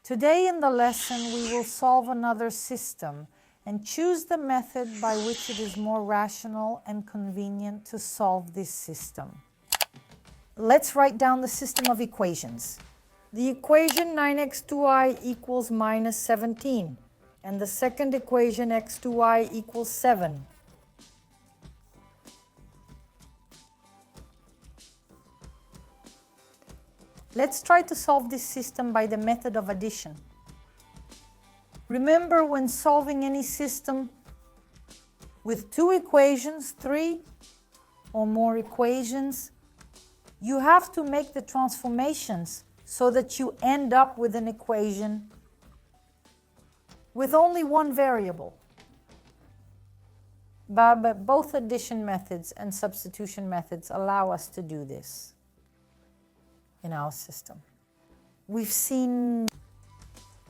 Today in the lesson we will solve another system and choose the method by which it is more rational and convenient to solve this system. Let's write down the system of equations. The equation 9x2y equals minus 17, and the second equation x2y equals 7. Let's try to solve this system by the method of addition. Remember, when solving any system with two equations, three or more equations, you have to make the transformations so that you end up with an equation with only one variable. But both addition methods and substitution methods allow us to do this in our system. We've seen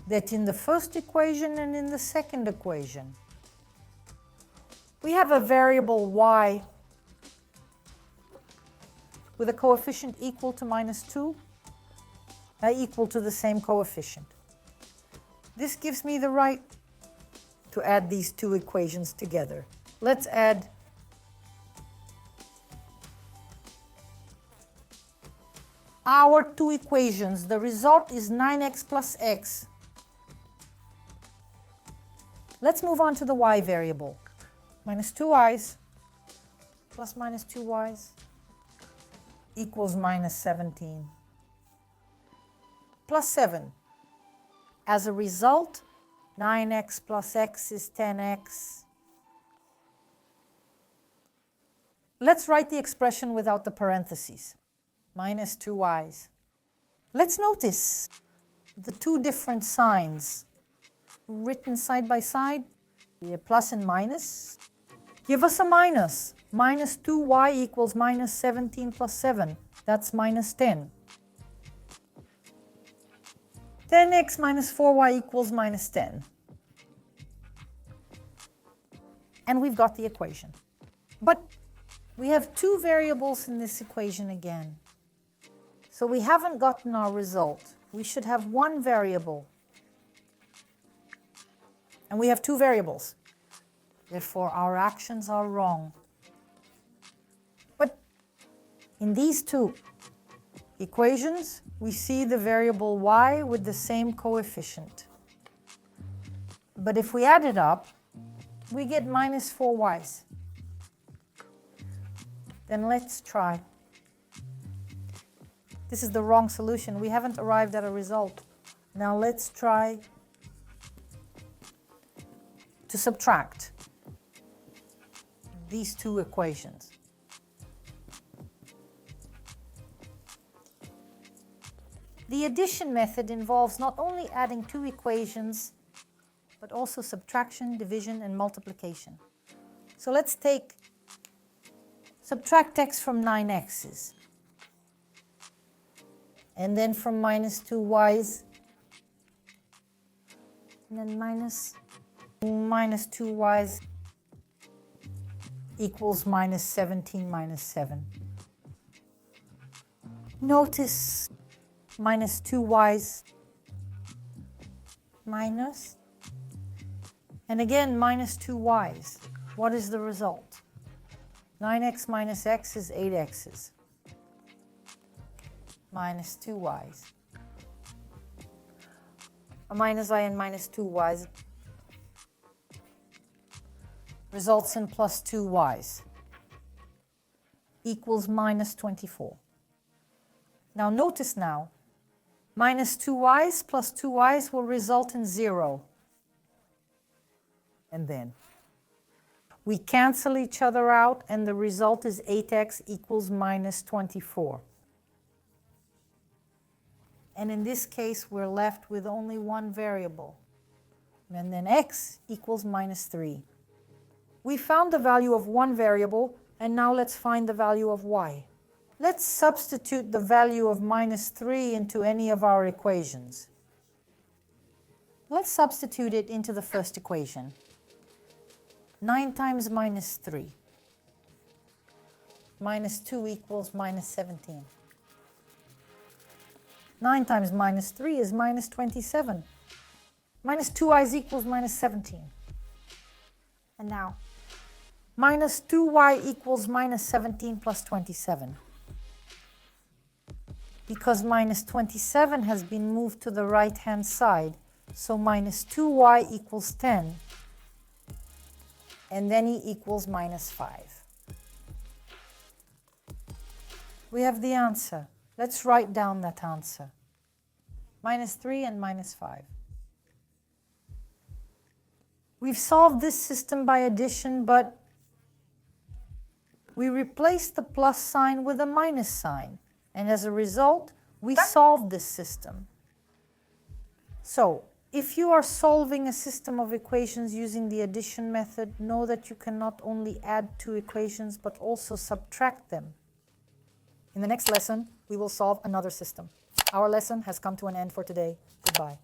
that in the first equation and in the second equation, we have a variable y with a coefficient equal to minus 2, equal to the same coefficient. This gives me the right to add these two equations together. Let's add our two equations. The result is 9x plus x. Let's move on to the y variable. Minus 2y's plus minus 2y's equals minus 17 plus 7. As a result, 9x plus x is 10x. Let's write the expression without the parentheses. Minus 2y's. Let's notice the two different signs written side by side. A plus and minus give us a minus. Minus 2y equals minus 17 plus 7. That's minus 10. 10x minus 4y equals minus 10. And we've got the equation. But we have two variables in this equation again. So we haven't gotten our result. We should have one variable. And we have two variables. Therefore, our actions are wrong. But in these two equations, we see the variable y with the same coefficient. But if we add it up, we get minus 4y's. Then let's try. This is the wrong solution. We haven't arrived at a result. Now let's try to subtract these two equations. The addition method involves not only adding two equations, but also subtraction, division, and multiplication. So let's subtract x from 9x's. And then from minus 2y's. And then minus 2y's equals minus 17 minus 7. Notice minus 2y's minus, and again minus 2y's. What is the result? 9x minus x is 8x's. Minus 2y's. A minus y and minus 2y's results in plus 2y's equals minus 24. Now notice now, minus 2y's plus 2y's will result in 0. And then we cancel each other out, and the result is 8x equals minus 24. And in this case, we're left with only one variable. And then x equals minus 3. We found the value of one variable, and now let's find the value of y. Let's substitute the value of minus 3 into any of our equations. Let's substitute it into the first equation. 9 times minus 3. Minus 2 equals minus 17. 9 times minus 3 is minus 27. Minus 2y is equals minus 17. And now, minus 2y equals minus 17 plus 27. Because minus 27 has been moved to the right-hand side, so minus 2y equals 10. And then e equals minus 5. We have the answer. Let's write down that answer. Minus 3 and minus 5. We've solved this system by addition, but we replaced the plus sign with a minus sign. And as a result, we solved this system. So, if you are solving a system of equations using the addition method, know that you can not only add two equations, but also subtract them. In the next lesson, we will solve another system. Our lesson has come to an end for today. Goodbye.